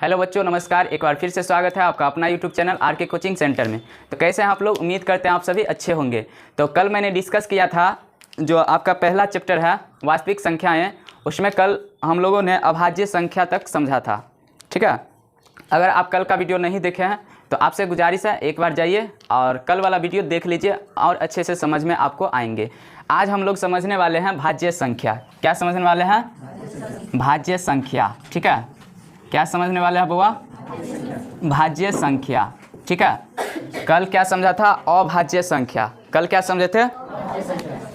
Hello बच्चों, नमस्कार। एक बार फिर से स्वागत है आपका अपना YouTube channel RK coaching centre में। तो कैसे हैं आप लोग? उम्मीद करते हैं आप सभी अच्छे होंगे। तो कल मैंने डिस्कस किया था जो आपका पहला चैप्टर है वास्तविक संख्याएं, उसमें कल हम लोगों ने अभाज्य संख्या तक समझा था। ठीक है, अगर आप कल का वीडियो नहीं देखे हैं तो आपसे गुजारिश है एक बार जाइए और कल वाला वीडियो देख लीजिए और अच्छे से समझ में आपको आएंगे। आज हम लोग समझने वाले हैं भाज्य संख्या। क्या समझने वाले हैं? भाज्य संख्या। ठीक है, क्या समझने वाले हैं बुआ? भाज्य संख्या। ठीक है, कल क्या समझा था? अभाज्य संख्या। कल क्या समझे थे?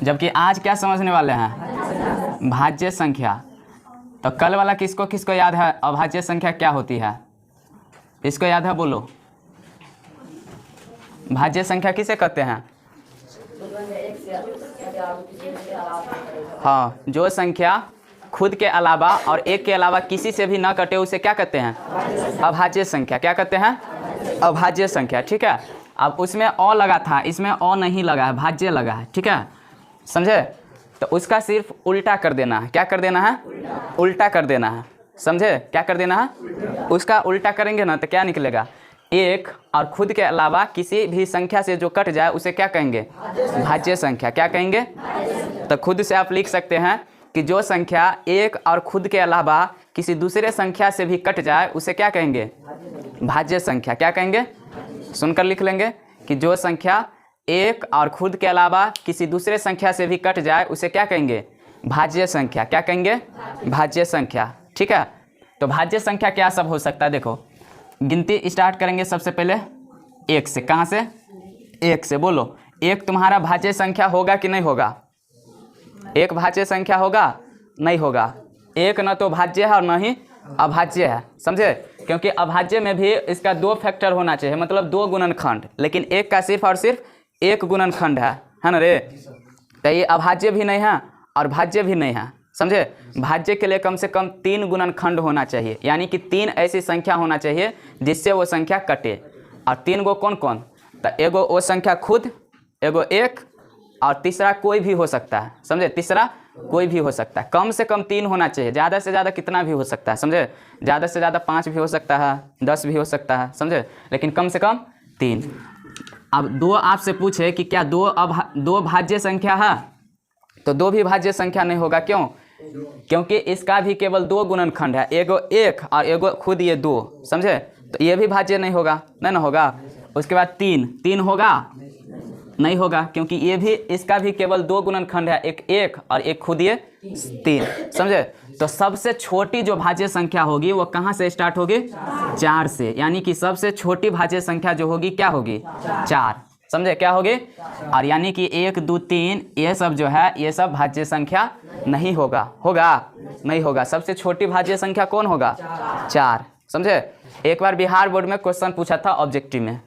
जबकि आज क्या समझने वाले हैं? भाज्य संख्या। तो कल वाला किसको किसको याद है? अभाज्य संख्या क्या होती है? इसको याद है? बोलो। भाज्य संख्या किसे कहते हैं? हाँ, जो संख्या खुद के अलावा और एक के अलावा किसी से भी ना कटे उसे क्या कहते हैं? अभाज्य संख्या। क्या कहते हैं? अभाज्य संख्या। ठीक है, अब उसमें अ लगा था, इसमें अ नहीं लगा है, भाज्य लगा है। ठीक है, समझे? तो उसका सिर्फ उल्टा कर देना है। क्या कर देना है? उल्टा कर देना है। समझे? क्या कर देना है? उसका उल्टा करेंगे ना तो क्या निकलेगा? एक और खुद के अलावा किसी भी संख्या से जो कट जाए उसे क्या कहेंगे? भाज्य संख्या। क्या कहेंगे? तो खुद से आप लिख सकते हैं कि जो संख्या एक और खुद के अलावा किसी दूसरे संख्या से भी कट जाए उसे क्या कहेंगे? भाज्य संख्या। क्या कहेंगे? सुनकर लिख लेंगे कि जो संख्या एक और खुद के अलावा किसी दूसरे संख्या से भी कट जाए उसे क्या कहेंगे? भाज्य संख्या। क्या कहेंगे? भाज्य संख्या। ठीक है, तो भाज्य संख्या क्या सब हो सकता है? देखो, गिनती स्टार्ट करेंगे सबसे पहले एक से। कहाँ से? एक से। बोलो, एक तुम्हारा भाज्य संख्या होगा कि नहीं होगा? एक भाज्य संख्या होगा? नहीं होगा। एक न तो भाज्य है और न ही अभाज्य है। समझे? क्योंकि अभाज्य में भी इसका दो फैक्टर होना चाहिए, मतलब दो गुणनखंड, लेकिन एक का सिर्फ और सिर्फ एक गुणनखंड है ना रे? तो ये अभाज्य भी नहीं है और भाज्य भी नहीं है। समझे? भाज्य के लिए कम से कम 3 गुणनखंड होना चाहिए, यानी कि 3 ऐसी संख्या होना चाहिए जिससे वो संख्या कटे। और 3 गो कौन कौन? तो एगो वो संख्या खुद, एगो एक, और तीसरा कोई भी हो सकता है। समझे? तीसरा कोई भी हो सकता है। कम से कम 3 होना चाहिए, ज़्यादा से ज़्यादा कितना भी हो सकता है। समझे? ज़्यादा से ज़्यादा 5 भी हो सकता है, 10 भी हो सकता है। समझे? लेकिन कम से कम 3। अब दो आपसे पूछे कि क्या दो भाज्य संख्या है? तो दो भी भाज्य संख्या नहीं होगा। क्यों? क्योंकि इसका भी केवल 2 गुणनखंड है, एगो एक और एगो खुद, ये 2। समझे? तो ये भी भाज्य नहीं होगा, नहीं ना होगा। उसके बाद 3 होगा? नहीं होगा, क्योंकि ये भी, इसका भी केवल 2 गुणनखंड है, एक और एक खुद, ये 3। समझे? तो सबसे छोटी जो भाज्य संख्या होगी वो कहाँ से स्टार्ट होगी? 4 से। यानी कि सबसे छोटी भाज्य संख्या जो होगी क्या होगी? 4। समझे? क्या होगी? और यानी कि 1, 2, 3 ये सब जो है ये सब भाज्य संख्या नहीं होगा। होगा? नहीं होगा। सबसे छोटी भाज्य संख्या कौन होगा? 4। समझे? एक बार बिहार बोर्ड में क्वेश्चन पूछा था ऑब्जेक्टिव में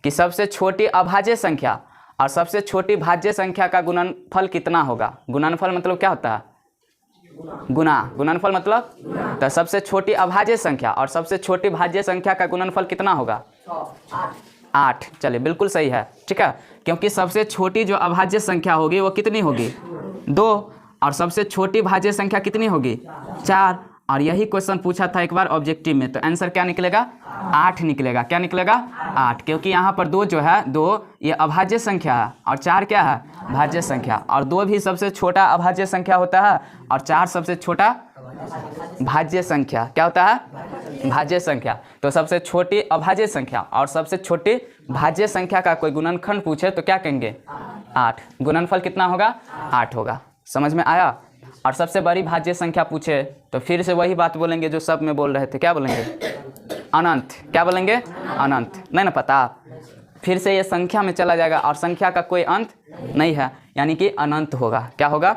कि सबसे छोटी अभाज्य संख्या और सबसे छोटी भाज्य संख्या का गुणनफल कितना होगा? गुणनफल मतलब क्या होता है? गुना। गुणनफल मतलब? तो सबसे छोटी अभाज्य संख्या और सबसे छोटी भाज्य संख्या का गुणनफल कितना होगा? 8। चलिए, बिल्कुल सही है। ठीक है, क्योंकि सबसे छोटी जो अभाज्य संख्या होगी वो कितनी होगी? 2। और सबसे छोटी भाज्य संख्या कितनी होगी? 4। और यही क्वेश्चन पूछा था एक बार ऑब्जेक्टिव में, तो आंसर क्या निकलेगा? 8 निकलेगा। क्या निकलेगा? 8। क्योंकि यहाँ पर 2 जो है, 2 ये अभाज्य संख्या है और 4 क्या है? भाज्य संख्या। और 2 भी सबसे छोटा अभाज्य संख्या होता है और 4 सबसे छोटा भाज्य संख्या। क्या होता है? भाज्य संख्या। तो सबसे छोटी अभाज्य संख्या और सबसे छोटी भाज्य संख्या का कोई गुणनखंड पूछे तो क्या कहेंगे? 8। गुणनफल कितना होगा? 8 होगा। समझ में आया? और सबसे बड़ी भाज्य संख्या पूछे तो फिर से वही बात बोलेंगे जो सब में बोल रहे थे। क्या बोलेंगे? अनंत। क्या बोलेंगे? अनंत। नहीं ना पता? फिर से ये संख्या में चला जाएगा और संख्या का कोई अंत नहीं है, यानी कि अनंत होगा। क्या होगा?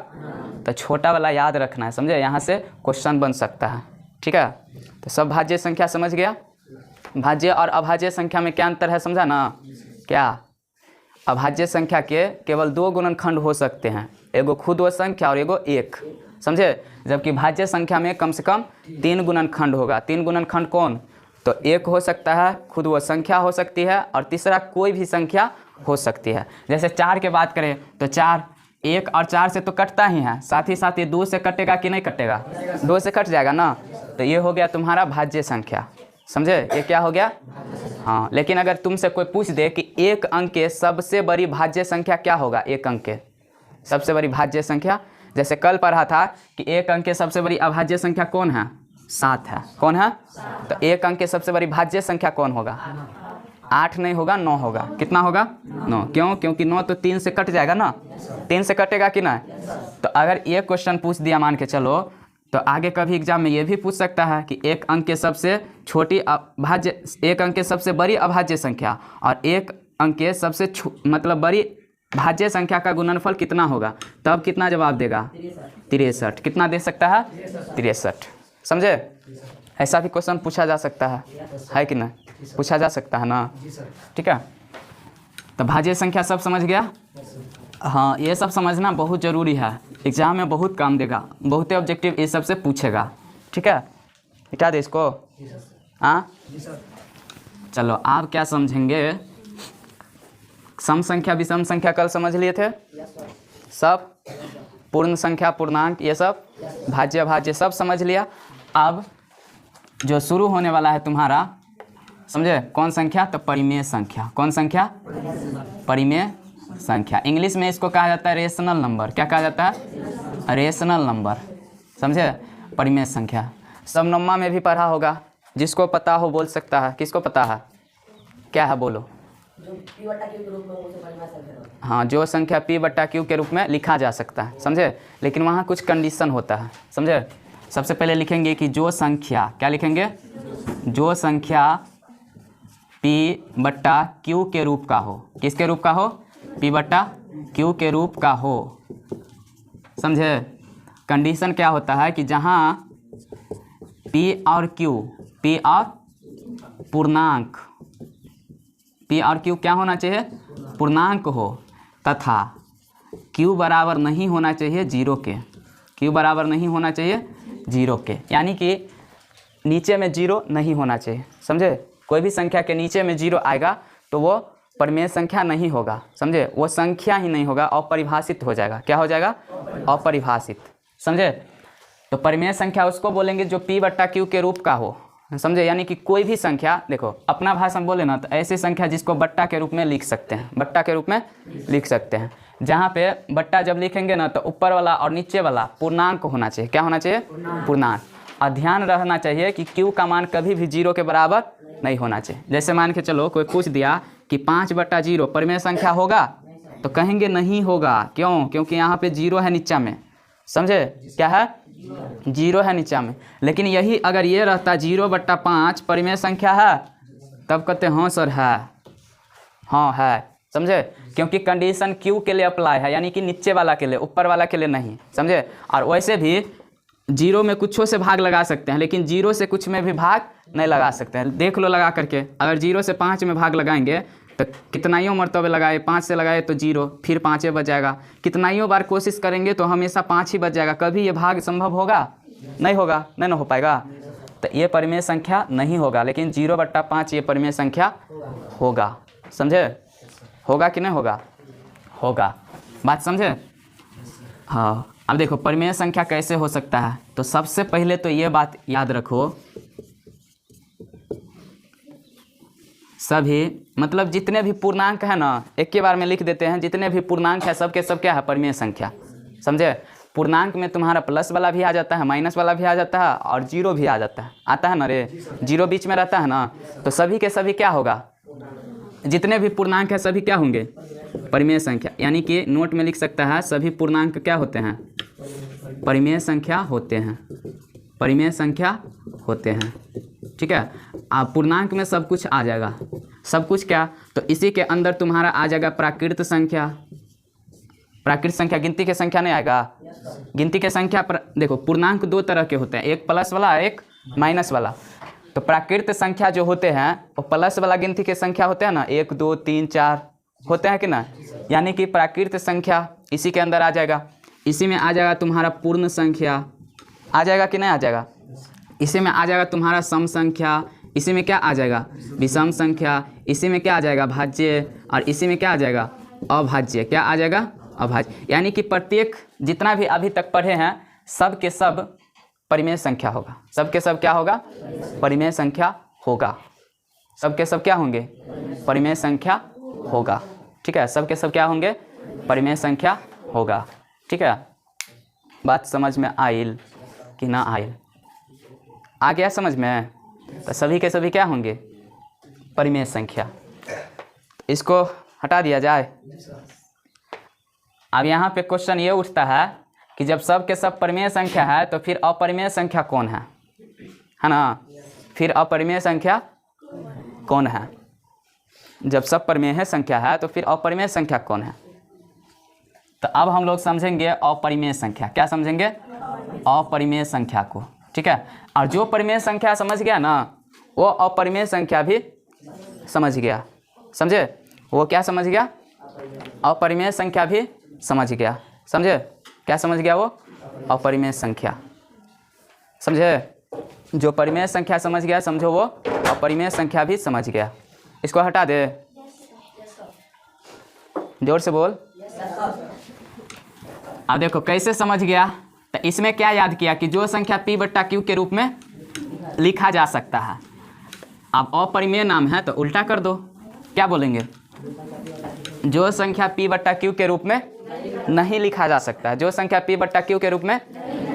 तो छोटा वाला याद रखना है। समझे? यहाँ से क्वेश्चन बन सकता है। ठीक है, तो सब भाज्य संख्या समझ गया। भाज्य और अभाज्य संख्या में क्या अंतर है? समझा ना? क्या? अभाज्य संख्या के केवल 2 गुणनखंड हो सकते हैं, एगो खुद वो संख्या और एगो एक। समझे? जबकि भाज्य संख्या में कम से कम 3 गुणनखंड होगा। 3 गुणनखंड कौन? तो एक हो सकता है, खुद वो संख्या हो सकती है, और तीसरा कोई भी संख्या हो सकती है। जैसे 4 की बात करें तो 4, 1 और 4 से तो कटता ही है, साथ ही साथ ये 2 से कटेगा कि नहीं कटेगा? 2 से कट जाएगा ना। तो ये हो गया तुम्हारा भाज्य संख्या। समझे, ये क्या हो गया। हाँ, लेकिन अगर तुमसे कोई पूछ दे कि एक अंक के सबसे बड़ी भाज्य संख्या क्या होगा, एक अंक के सबसे बड़ी भाज्य संख्या, जैसे कल पढ़ा था कि एक अंक के सबसे बड़ी अभाज्य संख्या कौन है, 7 है। कौन है, तो एक अंक के सबसे बड़ी भाज्य संख्या कौन होगा, 8 नहीं होगा, 9 होगा। कितना होगा, 9। क्यों, क्योंकि 9 तो 3 से कट जाएगा ना, 3 से कटेगा कि ना। तो अगर ये क्वेश्चन पूछ दिया मान के चलो, तो आगे कभी एग्जाम में ये भी पूछ सकता है कि एक अंक के सबसे छोटी अभाज्य, एक अंक के सबसे बड़ी अभाज्य संख्या और एक अंक के सबसे मतलब बड़ी भाज्य संख्या का गुणनफल कितना होगा, तब कितना जवाब देगा, 63। कितना दे सकता है, 63। समझे, ऐसा भी क्वेश्चन पूछा जा सकता है कि ना, पूछा जा सकता है ना। ठीक है, तो भाज्य संख्या सब समझ गया। हाँ, ये सब समझना बहुत ज़रूरी है, एग्जाम में बहुत काम देगा, बहुत ऑब्जेक्टिव ये सब से पूछेगा। ठीक है, मिटा दे इसको। हाँ, चलो आप क्या समझेंगे, सम संख्या विषम संख्या कल समझ लिए थे सब, पूर्ण संख्या पूर्णांक ये सब, भाज्य भाज्य सब समझ लिया। अब जो शुरू होने वाला है तुम्हारा, समझे, कौन संख्या, तो परिमेय संख्या। कौन संख्या, परिमेय संख्या। इंग्लिश में इसको कहा जाता है रेशनल नंबर। क्या कहा जाता है, रेशनल नंबर। समझे, परिमेय संख्या। समनम्मा में भी पढ़ा होगा, जिसको पता हो बोल सकता है। किसको पता है, क्या है, बोलो। हाँ, जो संख्या p/q के रूप में लिखा जा सकता है, समझे, लेकिन वहाँ कुछ कंडीशन होता है। समझे, सबसे पहले लिखेंगे कि जो संख्या, क्या लिखेंगे, जो संख्या p/q के रूप का हो। किसके रूप का हो, p/q के रूप का हो। समझे, कंडीशन क्या होता है कि जहाँ p और q, p और पूर्णांक, p और q क्या होना चाहिए, पूर्णांक हो, तथा q बराबर नहीं होना चाहिए 0 के। q बराबर नहीं होना चाहिए 0 के, यानी कि नीचे में 0 नहीं होना चाहिए। समझे, कोई भी संख्या के नीचे में 0 आएगा तो वो परिमेय संख्या नहीं होगा। समझे, वो संख्या ही नहीं होगा, अपरिभाषित हो जाएगा। क्या हो जाएगा, अपरिभाषित। समझे, तो परिमेय संख्या उसको बोलेंगे जो p/q के रूप का हो। समझे, यानी कि कोई भी संख्या, देखो अपना भाषा में बोले ना, तो ऐसी संख्या जिसको बट्टा के रूप में लिख सकते हैं, बट्टा के रूप में लिख सकते हैं। जहाँ पे बट्टा जब लिखेंगे ना, तो ऊपर वाला और नीचे वाला पूर्णांक होना चाहिए। क्या होना चाहिए, पूर्णांक। और ध्यान रखना चाहिए कि q का मान कभी भी 0 के बराबर नहीं होना चाहिए। जैसे मान के चलो कोई पूछ दिया कि 5/0 परिमेय संख्या होगा, तो कहेंगे नहीं होगा। क्यों, क्योंकि यहाँ पे 0 है नीचा में। समझे, क्या है, 0 है नीचा में। लेकिन यही अगर ये रहता 0/5 परिमेय संख्या है, तब कहते हाँ सर है, हाँ है। समझे, क्योंकि कंडीशन q के लिए अप्लाई है, यानी कि नीचे वाला के लिए, ऊपर वाला के लिए नहीं। समझे, और वैसे भी 0 में कुछों से भाग लगा सकते हैं, लेकिन 0 से कुछ में भी भाग नहीं लगा सकते हैं। देख लो लगा करके, अगर 0 से 5 में भाग लगाएंगे तो कितनाइयों मरतबे लगाए, 5 से लगाए तो 0, फिर 5 बच जाएगा। कितनाइयों बार कोशिश करेंगे तो हमेशा 5 ही बच जाएगा। कभी ये भाग संभव होगा, नहीं होगा, नहीं ना हो पाएगा। तो ये परिमेय संख्या नहीं होगा, लेकिन 0/5 ये परिमेय संख्या होगा। समझे, होगा कि नहीं होगा, होगा। बात समझे। हाँ, अब देखो परिमेय संख्या कैसे हो सकता है। तो सबसे पहले तो ये बात याद रखो, सभी मतलब जितने भी पूर्णांक है ना, एक के बार में लिख देते हैं, जितने भी पूर्णांक है सबके सब क्या है, परिमेय संख्या। समझे, पूर्णांक में तुम्हारा प्लस वाला भी आ जाता है, माइनस वाला भी आ जाता है, और 0 भी आ जाता है। आता है ना रे, 0 बीच में रहता है ना, तो सभी के सभी क्या होगा, जितने भी पूर्णांक है सभी क्या होंगे, परिमेय संख्या। यानी कि नोट में लिख सकता है सभी पूर्णांक क्या होते हैं, परिमेय संख्या होते हैं, परिमेय संख्या होते हैं। ठीक है, आप पूर्णांक में सब कुछ आ जाएगा, सब कुछ क्या, तो इसी के अंदर तुम्हारा आ जाएगा प्राकृत संख्या। प्राकृत संख्या गिनती के संख्या नहीं आएगा, गिनती के संख्या पर देखो पूर्णांक 2 तरह के होते हैं, एक प्लस वाला, एक माइनस वाला। तो प्राकृत संख्या जो होते हैं वो प्लस वाला गिनती के संख्या होते हैं ना, 1 2 3 4 होते हैं कि ना। यानी कि प्राकृत संख्या इसी के अंदर आ जाएगा। इसी में आ जाएगा तुम्हारा पूर्ण संख्या, आ जाएगा कि नहीं आ जाएगा। इसी में आ जाएगा तुम्हारा सम संख्या, इसी में क्या आ जाएगा, विषम संख्या, इसी में क्या आ जाएगा, भाज्य, और इसी में क्या आ जाएगा, अभाज्य। क्या आ जाएगा, अभाज्य। यानी कि प्रत्येक जितना भी अभी तक पढ़े हैं सब के सब परिमेय संख्या होगा, सब के सब क्या होगा, परिमेय संख्या होगा। सब के सब क्या होंगे? परिमेय संख्या होगा। ठीक है, सब के सब क्या होंगे? परिमेय संख्या होगा। ठीक है, बात समझ में आइल कि ना आइल? आ गया समझ में? तो सभी के सभी क्या होंगे? परिमेय संख्या। इसको हटा दिया जाए। अब यहाँ पे क्वेश्चन ये उठता है कि जब सब के सब परिमेय संख्या है तो फिर अपरिमेय संख्या कौन है ना? फिर अपरिमेय संख्या कौन है? जब सब परिमेय संख्या है तो फिर अपरिमेय संख्या कौन है? तो अब हम लोग समझेंगे अपरिमेय संख्या। क्या समझेंगे? अपरिमेय संख्या को। ठीक है, और जो परिमेय संख्या समझ गया ना, वो अपरिमेय संख्या भी समझ गया। समझे? वो क्या समझ गया? अपरिमेय संख्या भी समझ गया। समझे? क्या समझ गया वो? अपरिमेय संख्या। समझे? जो परिमेय संख्या समझ गया, समझो वो अपरिमेय संख्या भी समझ गया। इसको हटा दे, जोर से बोल। अब देखो कैसे समझ गया। तो इसमें क्या याद किया कि जो संख्या p बट्टा q के रूप में लिखा जा सकता है। अब अपरिमेय नाम है तो उल्टा कर दो। क्या बोलेंगे? जो संख्या p बट्टा q के रूप में नहीं लिखा जा सकता है। जो संख्या p बट्टा q के रूप में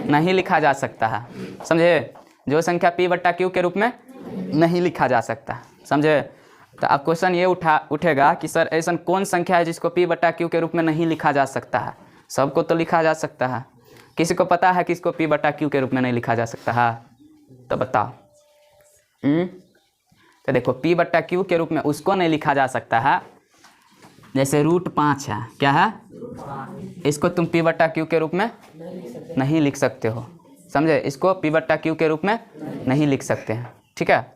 नहीं लिखा जा सकता है। समझे? जो संख्या p बट्टा q के रूप में नहीं लिखा जा सकता। समझे? तो अब क्वेश्चन ये उठेगा कि सर ऐसा कौन संख्या है जिसको p बट्टा q के रूप में नहीं लिखा जा सकता है? सबको तो लिखा जा सकता है। किसी को पता है किसको p बट्टा q के रूप में नहीं लिखा जा सकता है? तो बताओ। तो देखो p बट्टा q के रूप में उसको नहीं लिखा जा सकता है जैसे √5 है। क्या है? इसको तुम p बट्टा q के रूप में नहीं लिख सकते हो। समझे? इसको p बट्टा q के रूप में नहीं लिख सकते हैं। ठीक है,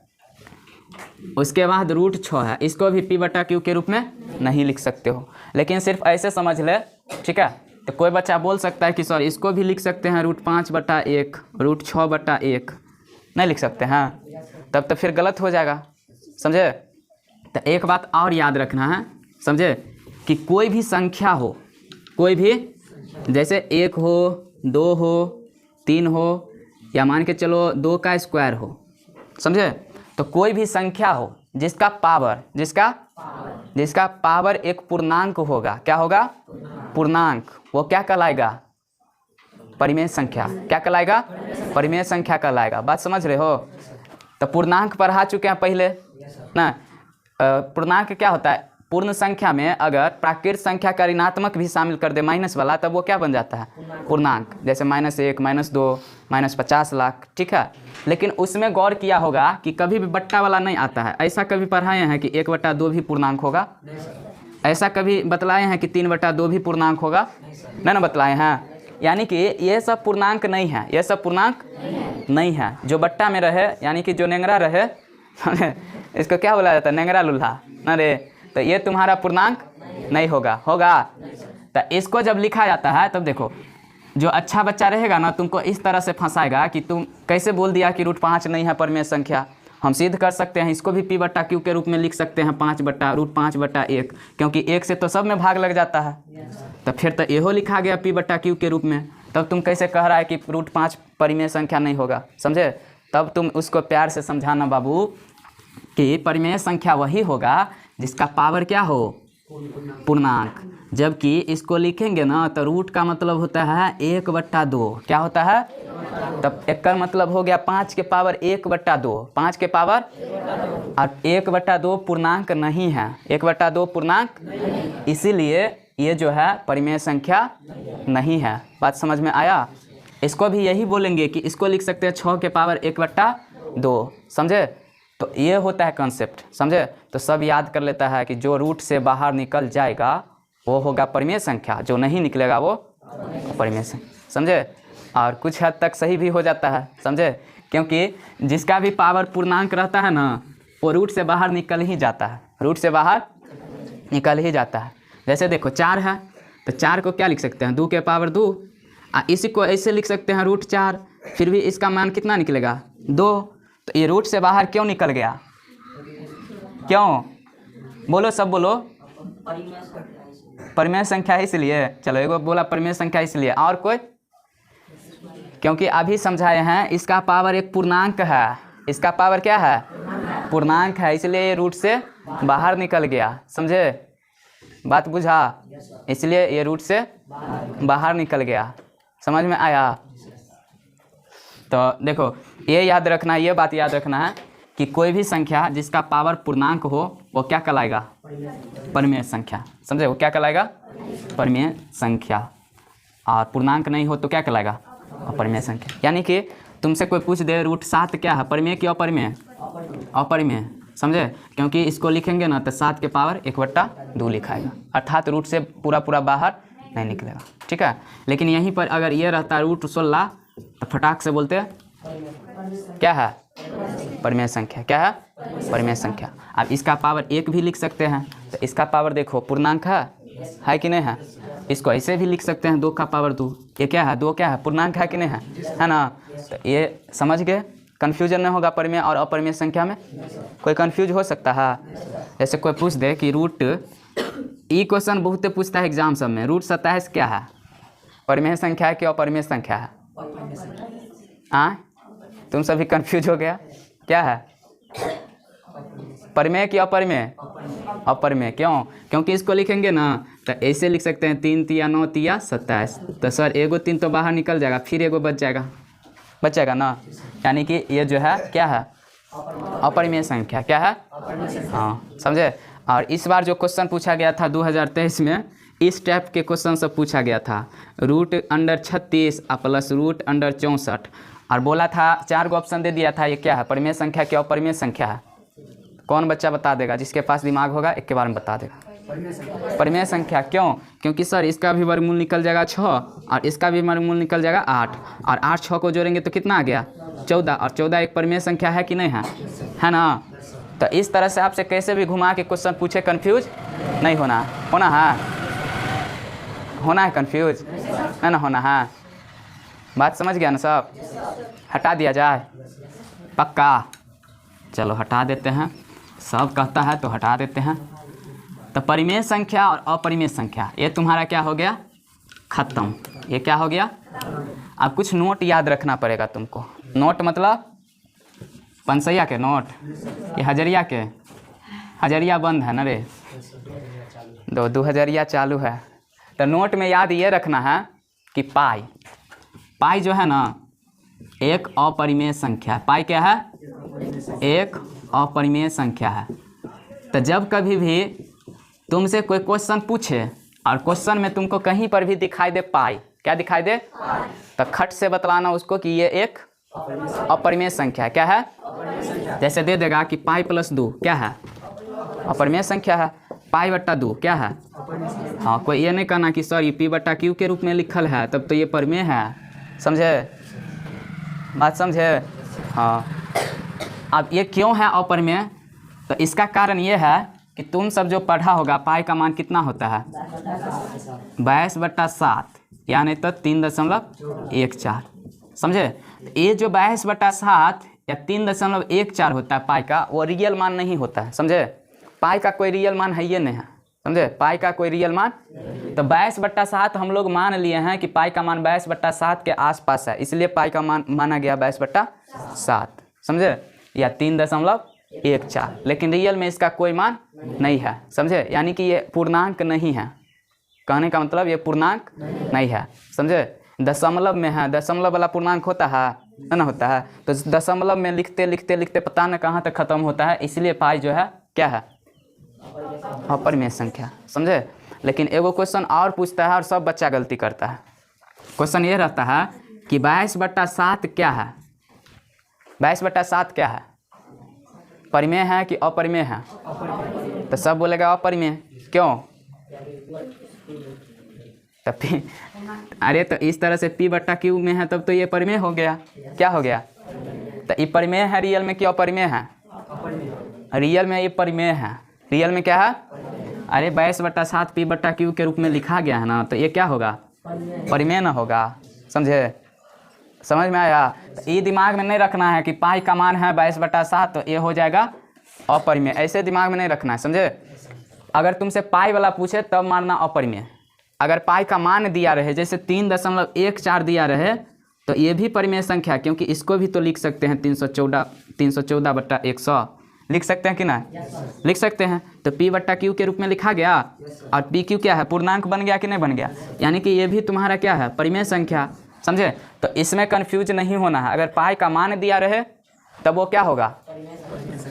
उसके बाद √6 है, इसको भी p बट्टा q के रूप में नहीं लिख सकते हो। लेकिन सिर्फ ऐसे समझ ले। ठीक है, तो कोई बच्चा बोल सकता है कि सर इसको भी लिख सकते हैं √5 बट्टा 1, √6 बट्टा 1। नहीं लिख सकते हैं, तब तो फिर गलत हो जाएगा। समझे? तो एक बात और याद रखना है। समझे? कि कोई भी संख्या हो, कोई भी, जैसे 1 हो, 2 हो, 3 हो, या मान के चलो 2 का स्क्वायर हो। समझे? तो कोई भी संख्या हो जिसका पावर एक पूर्णांक होगा। क्या होगा? पूर्णांक। वो क्या कहलाएगा? परिमेय संख्या। क्या कहलाएगा? परिमेय संख्या कहलाएगा। बात समझ रहे हो? तो पूर्णांक पढ़ा चुके हैं पहले ना। पूर्णांक क्या होता है? पूर्ण संख्या में अगर प्राकृत संख्या का ऋणात्मक भी शामिल कर दे, माइनस वाला, तब वो क्या बन जाता है? पूर्णांक। जैसे -1, -2, -50 लाख। ठीक है, लेकिन उसमें गौर किया होगा कि कभी भी बट्टा वाला नहीं आता है। ऐसा कभी पढ़ाए हैं कि 1/2 भी पूर्णांक होगा? ऐसा कभी बतलाए हैं कि 3/2 भी पूर्णांक होगा? नहीं ना बतलाए हैं। यानी कि ये सब पूर्णांक नहीं है। ये सब पूर्णांक नहीं है। जो बट्टा में रहे, यानी कि जो नेंगरा रहे इसको क्या बोला जाता है? नेंगरा लूल्हा। अरे तो ये तुम्हारा पूर्णांक नहीं होगा। तो इसको जब लिखा जाता है तब देखो, जो अच्छा बच्चा रहेगा ना, तुमको इस तरह से फंसाएगा कि तुम कैसे बोल दिया कि √5 नहीं है परिमेय संख्या। हम सिद्ध कर सकते हैं, इसको भी p बट्टा q के रूप में लिख सकते हैं, √5 बट्टा 1, क्योंकि 1 से तो सब में भाग लग जाता है। तो फिर तो यहो लिखा गया p बट्टा q के रूप में। तब तुम कैसे कह रहा है कि √5 परिमेय संख्या नहीं होगा? समझे? तब तुम उसको प्यार से समझाना बाबू कि परिमेय संख्या वही होगा जिसका पावर क्या हो? पूर्णांक। जबकि इसको लिखेंगे ना तो रूट का मतलब होता है 1/2। क्या होता है? तब एक का मतलब हो गया 5 के पावर 1/2। 5 के पावर, और 1/2 पूर्णांक नहीं है। 1/2 पूर्णांक, इसीलिए ये जो है परिमेय संख्या नहीं है। बात समझ में आया? इसको भी यही बोलेंगे कि इसको लिख सकते हैं 6 के पावर 1/2। समझे? तो ये होता है कॉन्सेप्ट। समझे? तो सब याद कर लेता है कि जो रूट से बाहर निकल जाएगा वो होगा परिमेय संख्या, जो नहीं निकलेगा वो परिमेय संख्या। समझे? और कुछ हद तक सही भी हो जाता है। समझे? क्योंकि जिसका भी पावर पूर्णांक रहता है ना, वो रूट से बाहर निकल ही जाता है। रूट से बाहर निकल ही जाता है। जैसे देखो 4 है, तो 4 को क्या लिख सकते हैं? 2 के पावर 2। इसी को ऐसे लिख सकते हैं √4। फिर भी इसका मान कितना निकलेगा? 2। तो ये रूट से बाहर क्यों निकल गया? क्यों? बोलो, सब बोलो। परिमेय संख्या इसलिए। चलो एक बार बोला परिमेय संख्या इसलिए। और कोई? क्योंकि अभी समझाए हैं इसका पावर एक पूर्णांक है। इसका पावर क्या है? पूर्णांक है इसलिए ये रूट से बाहर निकल गया, समझे? बात बुझा? इसलिए ये रूट से बाहर निकल गया। समझ में आया? तो देखो ये याद रखना, ये बात याद रखना है कि कोई भी संख्या जिसका पावर पूर्णांक हो वो क्या कहलाएगा? परिमेय संख्या। समझे? वो क्या कहलाएगा? परिमेय संख्या। और पूर्णांक नहीं हो तो क्या कहलाएगा? अपरिमेय संख्या। यानी कि तुमसे कोई पूछ दे रूट 7 क्या है, परिमेय कि अपरिमेय? अपरिमेय। समझे? क्योंकि इसको लिखेंगे ना तो 7 के पावर 1/2 लिखाएगा, अर्थात रूट से पूरा बाहर नहीं निकलेगा। ठीक है? लेकिन यहीं पर अगर ये रहता रूट 16 तो फटाक से बोलते क्या है? परिमेय संख्या। क्या है? परिमेय संख्या। अब इसका पावर 1 भी लिख सकते हैं, तो इसका पावर देखो पूर्णांक है कि नहीं है? इसको ऐसे भी लिख सकते हैं 2 का पावर 2। ये क्या है? 2 क्या है? पूर्णांक है कि नहीं है ना? तो ये समझ गए, कन्फ्यूजन नहीं होगा परिमेय और अपरिमेय संख्या में। कोई कन्फ्यूज हो सकता है? जैसे कोई पूछ दे कि रूट, ये क्वेश्चन बहुत पूछता है एग्जाम सब में, रूट 27 क्या है? परिमेय संख्या है कि अपरिमेय संख्या है? हाँ, तुम सभी कन्फ्यूज हो गया। क्या है? परिमेय कि अपरिमेय? अपरिमेय। क्यों? क्योंकि इसको लिखेंगे ना तो ऐसे लिख सकते हैं 3 तिया 9 तिया 27। तो सर एगो 3 तो बाहर निकल जाएगा, फिर एगो बच जाएगा ना। यानी कि ये जो है क्या है? अपरिमेय संख्या। क्या है? हाँ, समझे? और इस बार जो क्वेश्चन पूछा गया था 2023 में, इस टाइप के क्वेश्चन सब पूछा गया था। Root under 36 plus root under 64, और बोला था 4 गो ऑप्शन दे दिया था, ये क्या है? परिमेय संख्या क्या अपरिमेय संख्या है? कौन बच्चा बता देगा? जिसके पास दिमाग होगा एक के बार में बता देगा। परिमेय संख्या। क्यों? क्योंकि सर इसका भी वर्गमूल निकल जाएगा 6 और इसका भी वर्गमूल निकल जाएगा 8, और 8 6 को जोड़ेंगे तो कितना आ गया? 14, और 14 एक परिमेय संख्या है कि नहीं है ना? तो इस तरह से आपसे कैसे भी घुमा के क्वेश्चन पूछे, कंफ्यूज नहीं होना है कंफ्यूज नहीं ना होना है। बात समझ गया ना सब? हटा दिया जाए? पक्का? चलो हटा देते हैं, सब कहता है तो हटा देते हैं। तो परिमेय संख्या और अपरिमेय संख्या ये तुम्हारा क्या हो गया? खत्म। ये क्या हो गया? अब कुछ नोट याद रखना पड़ेगा तुमको। नोट मतलब पंसैया के नोट, ये हजरिया के? हजरिया बंद है ना रे, 2 हजरिया चालू है। तो नोट में याद ये रखना है कि पाई जो है ना एक अपरिमेय संख्या है। पाई क्या है? एक अपरिमेय संख्या है। तो जब कभी भी तुमसे कोई क्वेश्चन पूछे और क्वेश्चन में तुमको कहीं पर भी दिखाई दे पाई, क्या दिखाई दे, तो खट से बतलाना उसको कि ये एक अपरिमेय संख्या है। क्या है? जैसे दे देगा कि पाई प्लस 2 क्या है? अपरिमेय संख्या है। पाई बट्टा 2 क्या है? हाँ, कोई ये नहीं कहना कि सर ये पी बट्टा क्यू के रूप में लिखल है तब तो ये परिमेय है। समझे? बात समझे? हाँ। अब ये क्यों है अपरिमेय? तो इसका कारण ये है कि तुम सब जो पढ़ा होगा पाई का मान कितना होता है? 22/7, यानी तो 3.14। समझे? ये जो 22/7 या 3.14 होता है पाई का, वो रियल मान नहीं होता है। समझे? पाई का कोई रियल मान है ये नहीं है। समझे? पाई का कोई रियल मान, तो 22/7 हम लोग मान लिए हैं कि पाई का मान 22/7 के आसपास है, इसलिए पाई का मान माना गया 22/7। समझे? या 3.14, लेकिन रियल में इसका कोई मान नहीं है। समझे? यानी कि ये पूर्णांक नहीं है। कहने का मतलब ये पूर्णांक नहीं है। समझे? दशमलव में है, दशमलव वाला पूर्णांक होता है ना? होता है। तो दशमलव में लिखते लिखते लिखते पता न कहाँ तक खत्म होता है, इसलिए पाई जो है क्या है? अपरिमेय संख्या। समझे? लेकिन एगो क्वेश्चन और पूछता है और सब बच्चा गलती करता है। क्वेश्चन ये रहता है कि 22/7 क्या है? 22/7 क्या है? परिमेय है कि अपरिमेय है? तो सब बोलेगा अपरिमेय। क्यों? तो अरे तो इस तरह से P/Q में है तब तो ये परिमेय हो गया। क्या हो गया? तो ये परिमेय है रियल में कि अपरिमेय है? रियल में ये परिमेय है। रियल में क्या है? अरे 22/7 P/Q के रूप में लिखा गया है ना, तो ये क्या होगा? परिमेय ना होगा। समझे? समझ में आया? तो ये दिमाग में नहीं रखना है कि पाई का मान है 22/7 तो ये हो जाएगा अपरिमेय, ऐसे दिमाग में नहीं रखना है। समझे? अगर तुमसे पाई वाला पूछे तब मानना अपरिमेय। अगर पाई का मान दिया रहे, जैसे 3.14 दिया रहे, तो ये भी परिमेय संख्या, क्योंकि इसको भी तो लिख सकते हैं 314/100, लिख सकते हैं कि ना? लिख सकते हैं। तो P बट्टा Q के रूप में लिखा गया और PQ क्या है, पूर्णांक बन गया कि नहीं बन गया? यानी कि ये भी तुम्हारा क्या है, परिमेय संख्या। समझे? तो इसमें कन्फ्यूज नहीं होना है। अगर पाई का मान दिया रहे तब वो क्या होगा,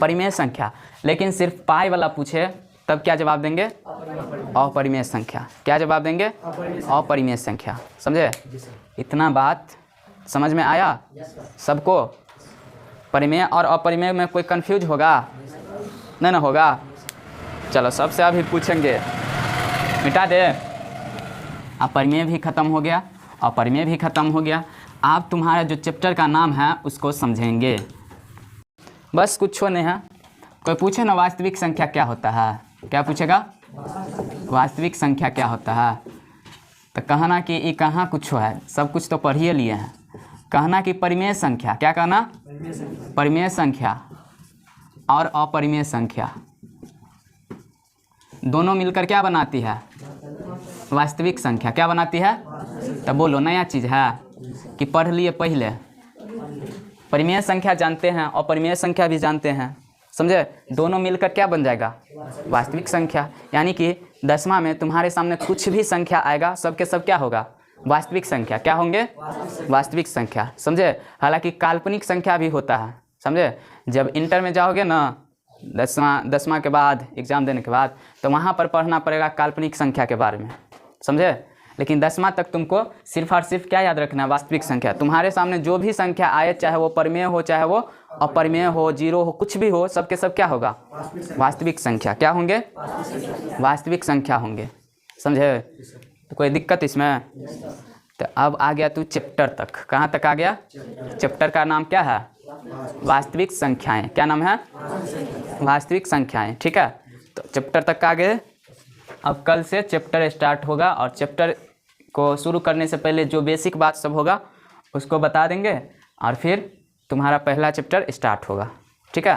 परिमेय संख्या। लेकिन सिर्फ पाई वाला पूछे तब क्या जवाब देंगे, अपरिमेय संख्या। क्या जवाब देंगे, अपरिमेय संख्या। समझे? इतना बात समझ में आया सबको? परिमेय और अपरिमेय में कोई कंफ्यूज होगा नहीं ना होगा? चलो सबसे अभी पूछेंगे, मिटा दे। अपरिमेय भी खत्म हो गया, अपरिमेय भी खत्म हो गया। आप तुम्हारा जो चैप्टर का नाम है उसको समझेंगे, बस कुछ नहीं है। कोई पूछे ना वास्तविक संख्या क्या होता है, क्या पूछेगा, वास्तविक संख्या क्या होता है? तो कहना कि ये कहाँ कुछ है, सब कुछ तो पढ़िए लिए हैं। कहना कि परिमेय संख्या, क्या कहना, परिमेय संख्या और अपरिमेय संख्या दोनों मिलकर क्या बनाती है, वास्तविक संख्या। क्या बनाती है? तो बोलो, नया चीज़ है कि पढ़ लिए पहले? परिमेय संख्या जानते हैं, अपरिमेय संख्या भी जानते हैं। समझे? दोनों मिलकर क्या बन जाएगा, वास्तविक संख्या। यानी कि 10वां में तुम्हारे सामने कुछ भी संख्या आएगा, सब के सब क्या होगा, वास्तविक संख्या। क्या होंगे, वास्तविक संख्या। समझे? हालांकि काल्पनिक संख्या भी होता है। समझे? जब इंटर में जाओगे ना, 10वां के बाद एग्ज़ाम देने के बाद, तो वहाँ पर पढ़ना पड़ेगा काल्पनिक संख्या के बारे में। समझे? लेकिन 10वां तक तुमको सिर्फ और सिर्फ क्या याद रखना है, वास्तविक संख्या। तुम्हारे सामने जो भी संख्या आए, चाहे वो परिमेय हो चाहे वो अपरिमेय हो, जीरो हो, कुछ भी हो, सब के सब क्या होगा, वास्तविक संख्या। क्या होंगे, वास्तविक संख्या होंगे। समझे? तो कोई दिक्कत इसमें? तो अब आ गया तू चैप्टर तक। कहाँ तक आ गया? चैप्टर का नाम क्या है, वास्तविक संख्याएं। क्या नाम है, वास्तविक संख्याएं। ठीक है, तो चैप्टर तक आ गए। अब कल से चैप्टर स्टार्ट होगा और चैप्टर को शुरू करने से पहले जो बेसिक बात सब होगा उसको बता देंगे और फिर तुम्हारा पहला चैप्टर स्टार्ट होगा। ठीक है?